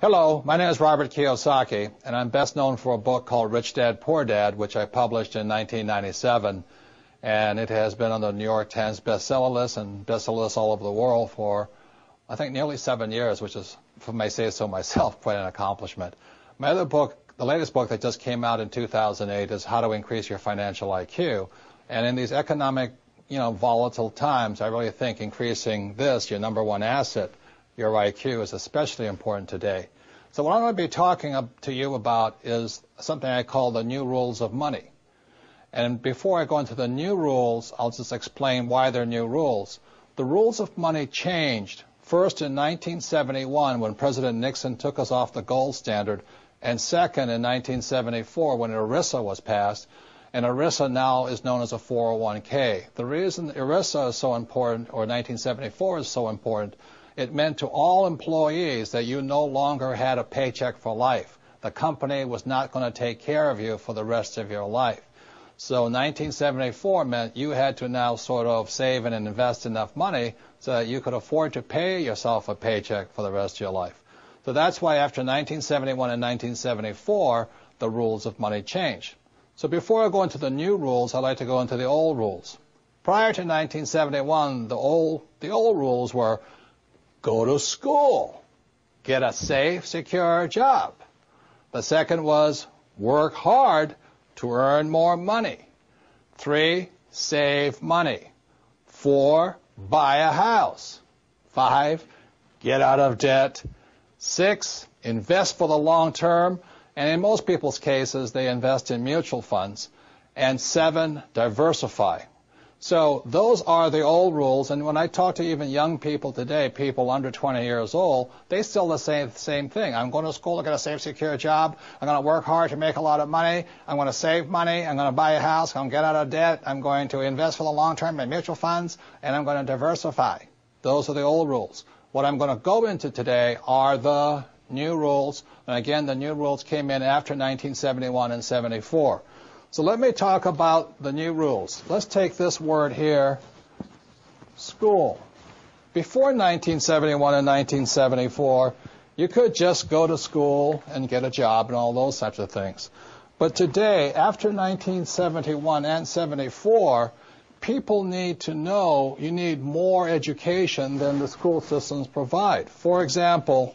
Hello, my name is Robert Kiyosaki, and I'm best known for a book called Rich Dad, Poor Dad, which I published in 1997, and it has been on the New York Times bestseller list and bestseller list all over the world for, I think, nearly 7 years, which is, if I may say so myself, quite an accomplishment. My other book, the latest book that just came out in 2008, is How to Increase Your Financial IQ, and in these economic, volatile times, I really think increasing this, your number one asset, your IQ, is especially important today. So what I'm going to be talking to you about is something I call the new rules of money. And before I go into the new rules, I'll just explain why they're new rules. The rules of money changed first in 1971 when President Nixon took us off the gold standard, and second in 1974 when ERISA was passed. And ERISA now is known as a 401k. The reason ERISA is so important, or 1974 is so important, it meant to all employees that you no longer had a paycheck for life. The company was not going to take care of you for the rest of your life. So 1974 meant you had to now sort of save and invest enough money so that you could afford to pay yourself a paycheck for the rest of your life. So that's why after 1971 and 1974, the rules of money changed. So before I go into the new rules, I'd like to go into the old rules. Prior to 1971, the old rules were: go to school, get a safe, secure job. The second was work hard to earn more money. 3, save money. 4, buy a house. 5, get out of debt. 6, invest for the long term, and in most people's cases, they invest in mutual funds. And 7, diversify. So those are the old rules, and when I talk to even young people today, people under 20 years old, they still say the same thing. I'm going to school to get a safe, secure job. I'm going to work hard to make a lot of money. I'm going to save money. I'm going to buy a house. I'm going to get out of debt. I'm going to invest for the long term in mutual funds, and I'm going to diversify. Those are the old rules. What I'm going to go into today are the new rules, and again, the new rules came in after 1971 and 74. So let me talk about the new rules. Let's take this word here, school. Before 1971 and 1974, you could just go to school and get a job and all those types of things. But today, after 1971 and 74, people need to know you need more education than the school systems provide. For example,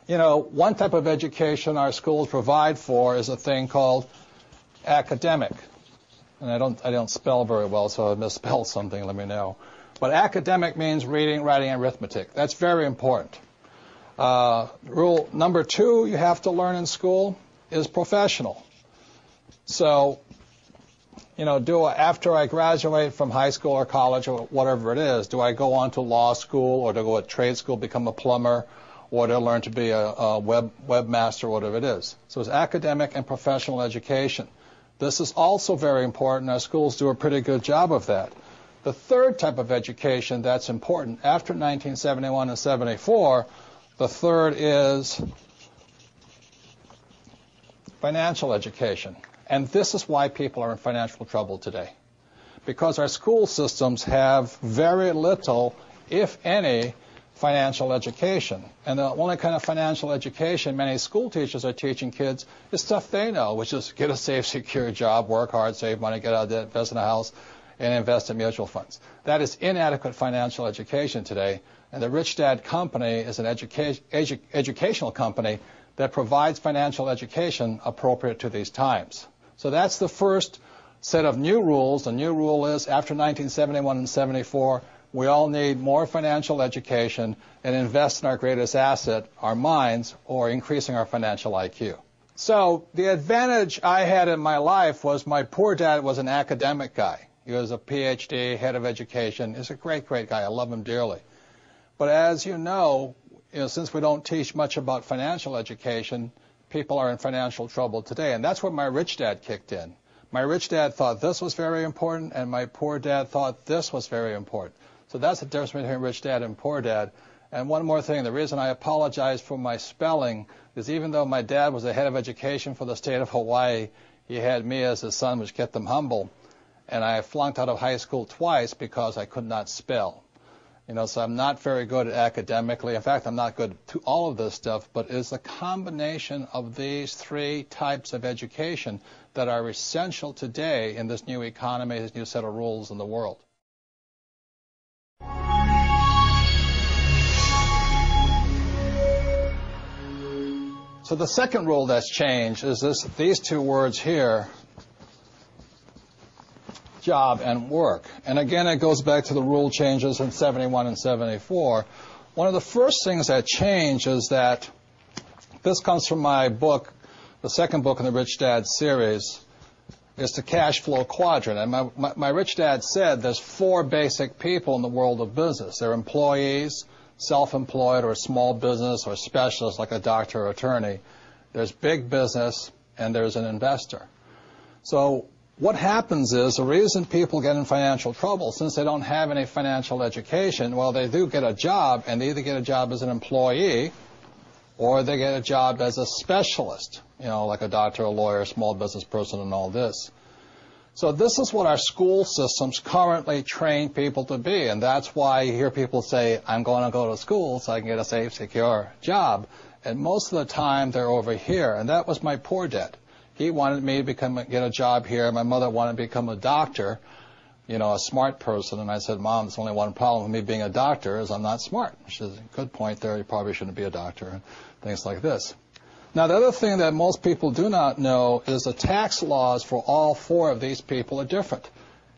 one type of education our schools provide for is a thing called academic. And I don't spell very well, so if I misspell something, let me know. But academic means reading, writing, and arithmetic. That's very important. Rule number 2 you have to learn in school is professional. So, after I graduate from high school or college or whatever it is, do I go on to law school, or do I go to trade school, become a plumber, or to learn to be a webmaster, whatever it is? So it's academic and professional education. This is also very important. Our schools do a pretty good job of that. The third type of education that's important after 1971 and 74, the third is financial education. And this is why people are in financial trouble today. Because our school systems have very little, if any, financial education. And the only kind of financial education many school teachers are teaching kids is stuff they know, which is get a safe, secure job, work hard, save money, get out of debt, invest in a house, and invest in mutual funds. That is inadequate financial education today. And the Rich Dad Company is an educational company that provides financial education appropriate to these times. So that's the first set of new rules. The new rule is after 1971 and 74, we all need more financial education and invest in our greatest asset, our minds, or increasing our financial IQ. So the advantage I had in my life was my poor dad was an academic guy. He was a PhD, head of education. He's a great, great guy. I love him dearly. But as you know, since we don't teach much about financial education, people are in financial trouble today. And that's where my rich dad kicked in. My rich dad thought this was very important, and my poor dad thought this was very important. So that's the difference between rich dad and poor dad. And one more thing, the reason I apologize for my spelling is even though my dad was the head of education for the state of Hawaii, he had me as his son, which kept him humble. And I flunked out of high school twice because I could not spell. So I'm not very good academically. In fact, I'm not good to all of this stuff, but it's a combination of these three types of education that are essential today in this new economy, this new set of rules in the world. So the second rule that's changed is these two words here, job and work. And again, it goes back to the rule changes in 71 and 74. One of the first things that changed is that this comes from my book, the second book in the Rich Dad series, is the cash flow quadrant. And my Rich Dad said there's four basic people in the world of business. They're employees, self-employed or small business or specialists like a doctor or attorney. There's big business, and there's an investor. So what happens is the reason people get in financial trouble, since they don't have any financial education, well, they do get a job, and they either get a job as an employee or they get a job as a specialist, like a doctor, a lawyer, small business person, and all this. So this is what our school systems currently train people to be, and that's why you hear people say, I'm going to go to school so I can get a safe, secure job. And most of the time, they're over here, and that was my poor dad. He wanted me to get a job here. My mother wanted to become a doctor, a smart person. And I said, Mom, there's only one problem with me being a doctor is I'm not smart. She says, good point there. You probably shouldn't be a doctor, and things like this. Now, the other thing that most people do not know is the tax laws for all four of these people are different.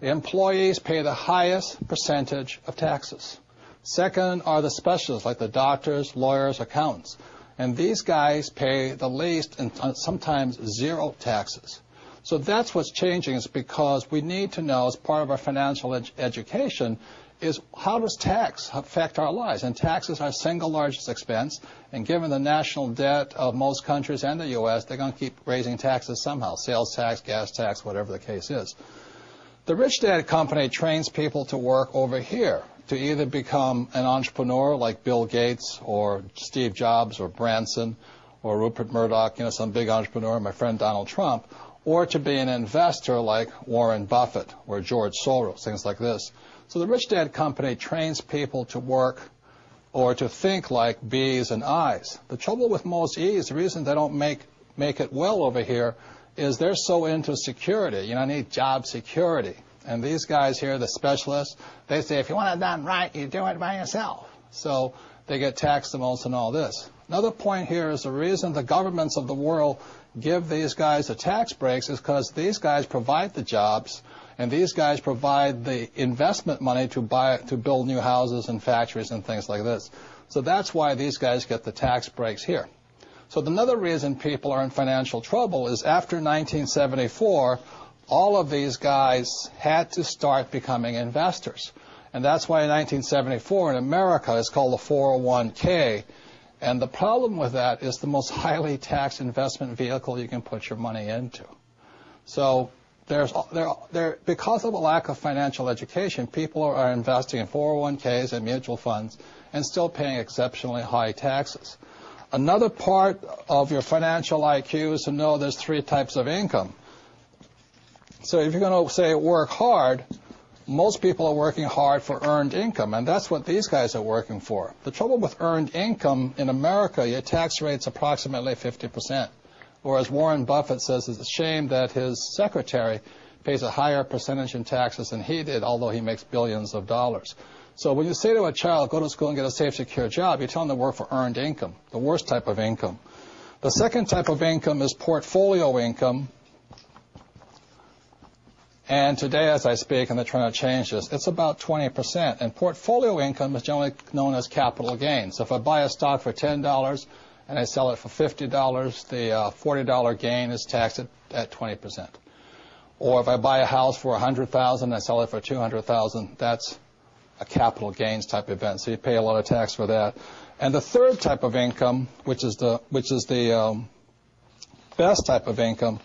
The employees pay the highest percentage of taxes. Second are the specialists, like the doctors, lawyers, accountants. And these guys pay the least and sometimes zero taxes. So that's what's changing, is because we need to know, as part of our financial education, is how does tax affect our lives? And taxes are our single largest expense. And given the national debt of most countries and the U.S., they're going to keep raising taxes somehow, sales tax, gas tax, whatever the case is. The Rich Dad Company trains people to work over here, to either become an entrepreneur like Bill Gates or Steve Jobs or Branson or Rupert Murdoch, some big entrepreneur, my friend Donald Trump, or to be an investor like Warren Buffett or George Soros, things like this. So the Rich Dad Company trains people to work or to think like B's and I's. The trouble with most E's, the reason they don't make it well over here, is they're so into security. I need job security. And these guys here, the specialists, they say, if you want it done right, you do it by yourself. So they get taxed the most and all this. Another point here is the reason the governments of the world give these guys the tax breaks is because these guys provide the jobs, and these guys provide the investment money to build new houses and factories and things like this. So that's why these guys get the tax breaks here. So another reason people are in financial trouble is after 1974, all of these guys had to start becoming investors. And that's why in 1974 in America it's called the 401k. And the problem with that is the most highly taxed investment vehicle you can put your money into. So because of a lack of financial education, people are investing in 401ks and mutual funds and still paying exceptionally high taxes. Another part of your financial IQ is to know there's three types of income. So if you're going to say work hard, most people are working hard for earned income, and that's what these guys are working for. The trouble with earned income in America, your tax rate's approximately 50%, whereas Warren Buffett says it's a shame that his secretary pays a higher percentage in taxes than he did, although he makes billions of dollars. So when you say to a child, go to school and get a safe, secure job, you tell them to work for earned income, the worst type of income. The second type of income is portfolio income. And today, as I speak, and they're trying to change this, it's about 20%. And portfolio income is generally known as capital gains. So if I buy a stock for $10 and I sell it for $50, the $40 gain is taxed at 20%. Or if I buy a house for $100,000 and I sell it for $200,000, that's a capital gains type event. So you pay a lot of tax for that. And the third type of income, which is the best type of income,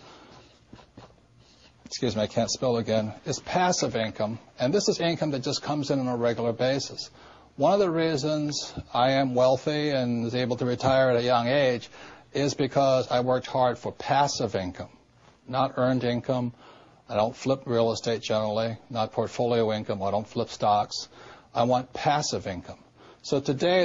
excuse me, I can't spell again, is passive income. And this is income that just comes in on a regular basis. One of the reasons I am wealthy and was able to retire at a young age is because I worked hard for passive income, not earned income. I don't flip real estate generally, not portfolio income. I don't flip stocks. I want passive income. So today,